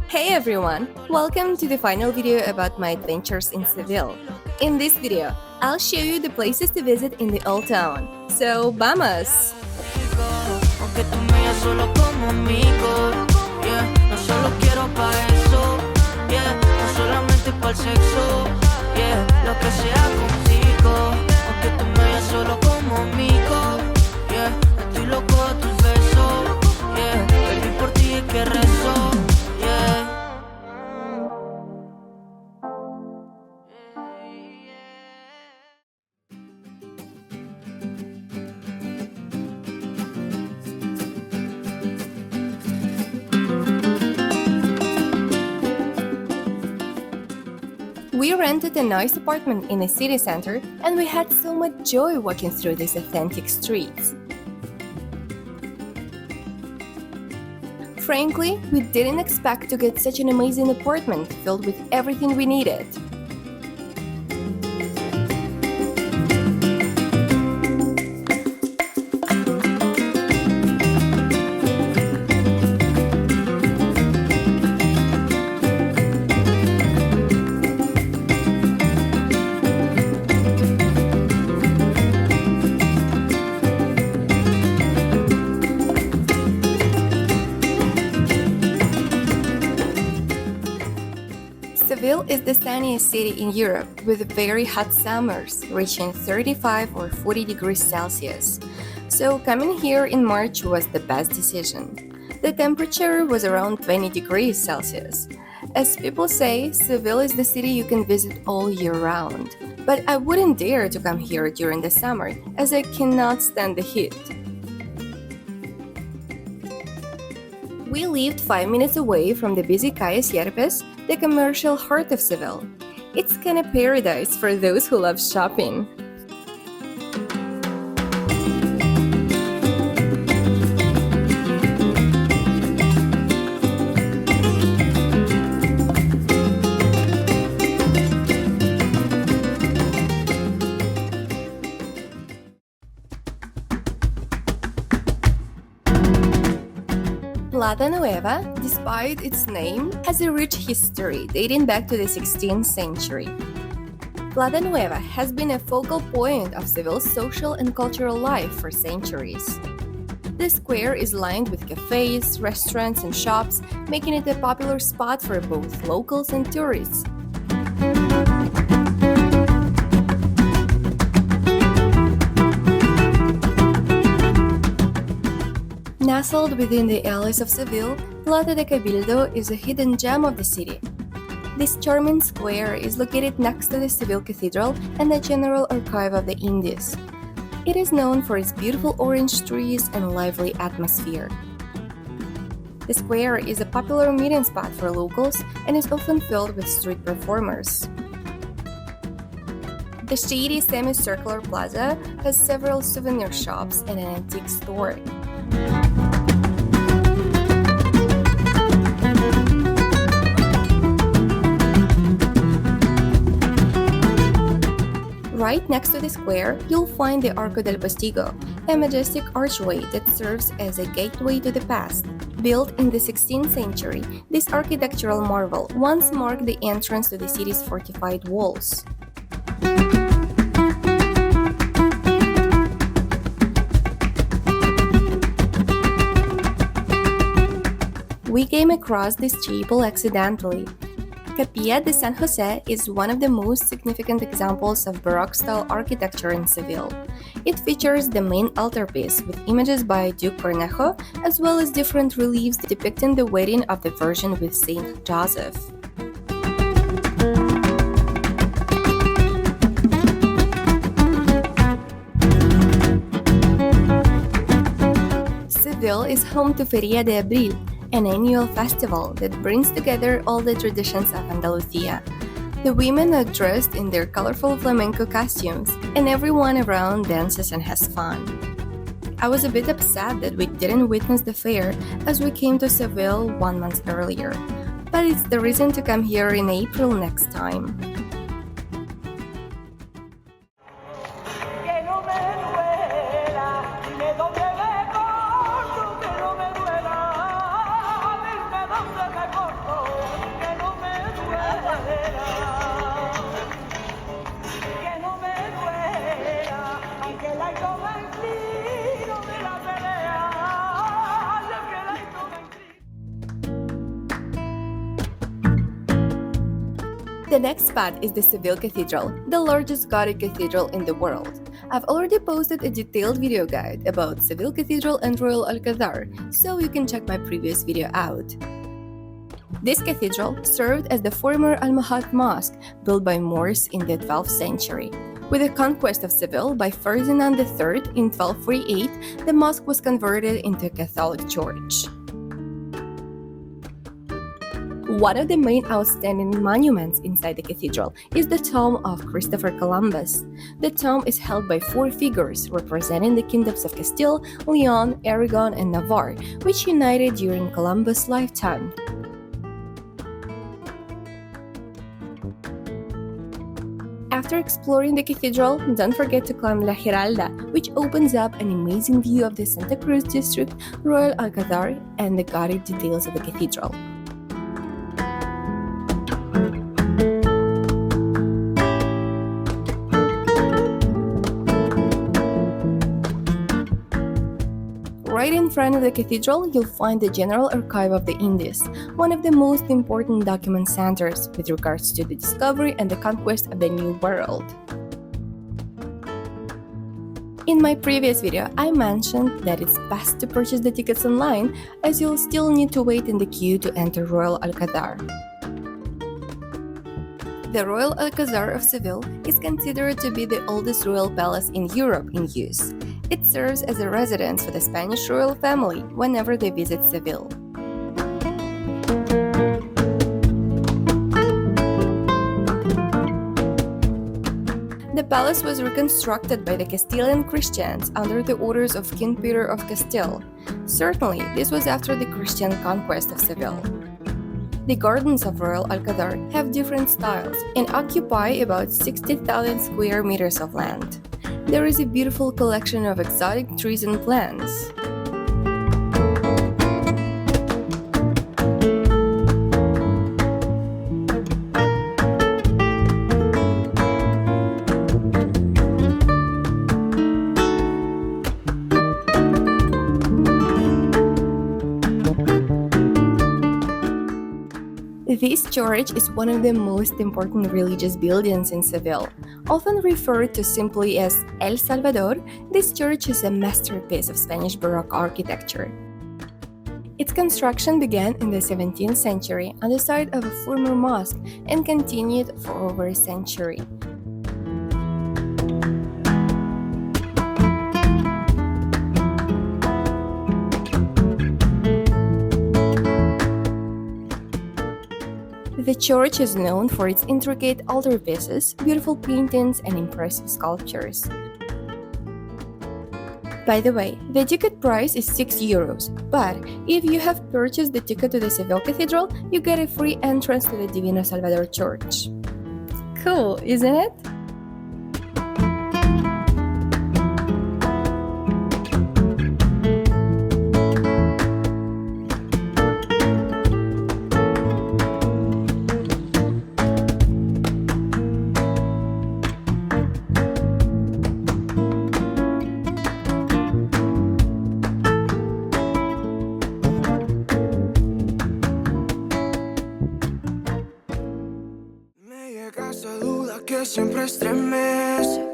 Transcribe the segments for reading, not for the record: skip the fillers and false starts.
Hey everyone! Welcome to the final video about my adventures in Seville. In this video, I'll show you the places to visit in the Old Town. So, vamos! Aunque tú me veas solo como amigo, yeah. No solo quiero pa' eso, yeah. No solamente pa'l sexo, yeah. Lo que sea contigo. Aunque tú me veas solo como amigo, yeah. Estoy loco de tus besos, yeah. Baby, por ti es que rezo, yeah. We rented a nice apartment in the city center and we had so much joy walking through these authentic streets. Frankly, we didn't expect to get such an amazing apartment filled with everything we needed. Seville is the sunniest city in Europe with very hot summers reaching 35 or 40 degrees Celsius. So coming here in March was the best decision. The temperature was around 20 degrees Celsius. As people say, Seville is the city you can visit all year round. But I wouldn't dare to come here during the summer as I cannot stand the heat. We lived 5 minutes away from the busy Calle Sierpes, the commercial heart of Seville. It's kind of paradise for those who love shopping. Plaza Nueva, despite its name, has a rich history dating back to the 16th century. Plaza Nueva has been a focal point of Seville's social and cultural life for centuries. The square is lined with cafes, restaurants, and shops, making it a popular spot for both locals and tourists. Nestled within the alleys of Seville, Plaza del Cabildo is a hidden gem of the city. This charming square is located next to the Seville Cathedral and the General Archive of the Indies. It is known for its beautiful orange trees and lively atmosphere. The square is a popular meeting spot for locals and is often filled with street performers. The shady semicircular plaza has several souvenir shops and an antique store. Right next to the square, you'll find the Arco del Postigo, a majestic archway that serves as a gateway to the past. Built in the 16th century, this architectural marvel once marked the entrance to the city's fortified walls. We came across this chapel accidentally. Capilla de San Jose is one of the most significant examples of Baroque-style architecture in Seville. It features the main altarpiece with images by Duke Cornejo, as well as different reliefs depicting the wedding of the Virgin with Saint Joseph. Seville is home to Feria de Abril, an annual festival that brings together all the traditions of Andalusia. The women are dressed in their colorful flamenco costumes, and everyone around dances and has fun. I was a bit upset that we didn't witness the fair as we came to Seville 1 month earlier, but it's the reason to come here in April next time. The next spot is the Seville Cathedral, the largest Gothic cathedral in the world. I've already posted a detailed video guide about Seville Cathedral and Royal Alcazar, so you can check my previous video out. This cathedral served as the former Almohad Mosque, built by Moors in the 12th century. With the conquest of Seville by Ferdinand III in 1248, the mosque was converted into a Catholic church. One of the main outstanding monuments inside the cathedral is the tomb of Christopher Columbus. The tomb is held by 4 figures representing the kingdoms of Castile, Leon, Aragon, and Navarre, which united during Columbus' lifetime. After exploring the cathedral, don't forget to climb La Giralda, which opens up an amazing view of the Santa Cruz district, Royal Alcazar, and the Gothic details of the cathedral. Right in front of the cathedral, you'll find the General Archive of the Indies, one of the most important document centers with regards to the discovery and the conquest of the New World. In my previous video, I mentioned that it's best to purchase the tickets online, as you'll still need to wait in the queue to enter Royal Alcazar. The Royal Alcazar of Seville is considered to be the oldest royal palace in Europe in use. It serves as a residence for the Spanish royal family whenever they visit Seville. The palace was reconstructed by the Castilian Christians under the orders of King Peter of Castile. Certainly, this was after the Christian conquest of Seville. The gardens of Royal Alcazar have different styles and occupy about 60,000 square meters of land. There is a beautiful collection of exotic trees and plants. This church is one of the most important religious buildings in Seville. Often referred to simply as El Salvador, this church is a masterpiece of Spanish Baroque architecture. Its construction began in the 17th century on the site of a former mosque and continued for over a century. The church is known for its intricate altarpieces, beautiful paintings, and impressive sculptures. By the way, the ticket price is €6, but if you have purchased the ticket to the Seville Cathedral, you get a free entrance to the Divino Salvador Church. Cool, isn't it? Que siempre estremece.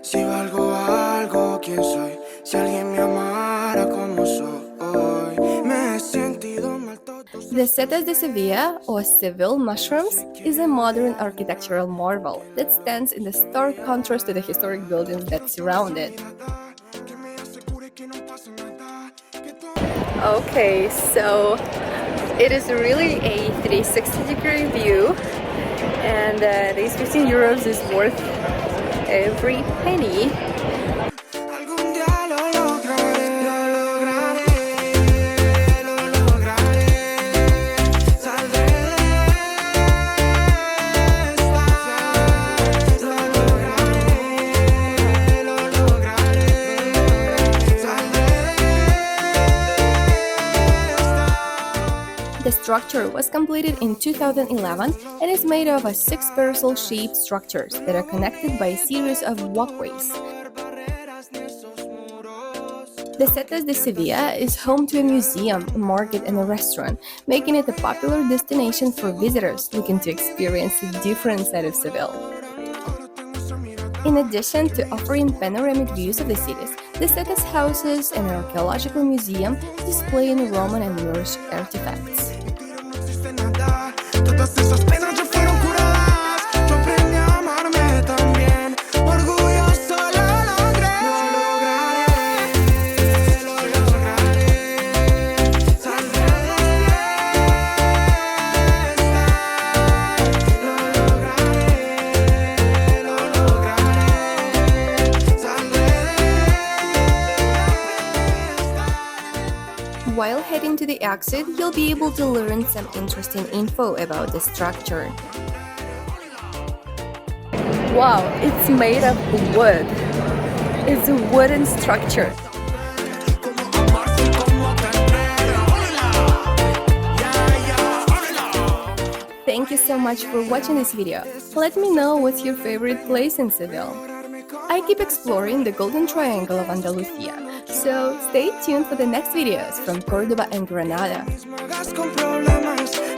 Si valgo algo, ¿quién soy? Si alguien me amara como soy. Me he sentido mal todo. The Setas de Sevilla, or Seville mushrooms, is a modern architectural marvel that stands in the stark contrast to the historic buildings that surround it. Okay, so it is really a 360-degree view. And these €15 is worth every penny. The structure was completed in 2011 and is made of 6 parasol-shaped structures that are connected by a series of walkways. The Setas de Sevilla is home to a museum, a market, and a restaurant, making it a popular destination for visitors looking to experience a different side of Seville. In addition to offering panoramic views of the cities, the Setas houses an archaeological museum displaying Roman and Moorish artifacts. Todas esas penas ya fueron curadas. Yo aprendí a amarme también. Orgulloso lo logré. Lo lograré. Saldré de esta. Lo lograré. Saldré de esta. While heading to the exit, you'll be able to learn some interesting info about the structure. Wow, it's made of wood. It's a wooden structure. Thank you so much for watching this video. Let me know what's your favorite place in Seville. I keep exploring the Golden Triangle of Andalusia, so stay tuned for the next videos from Córdoba and Granada. Hagas con problemas.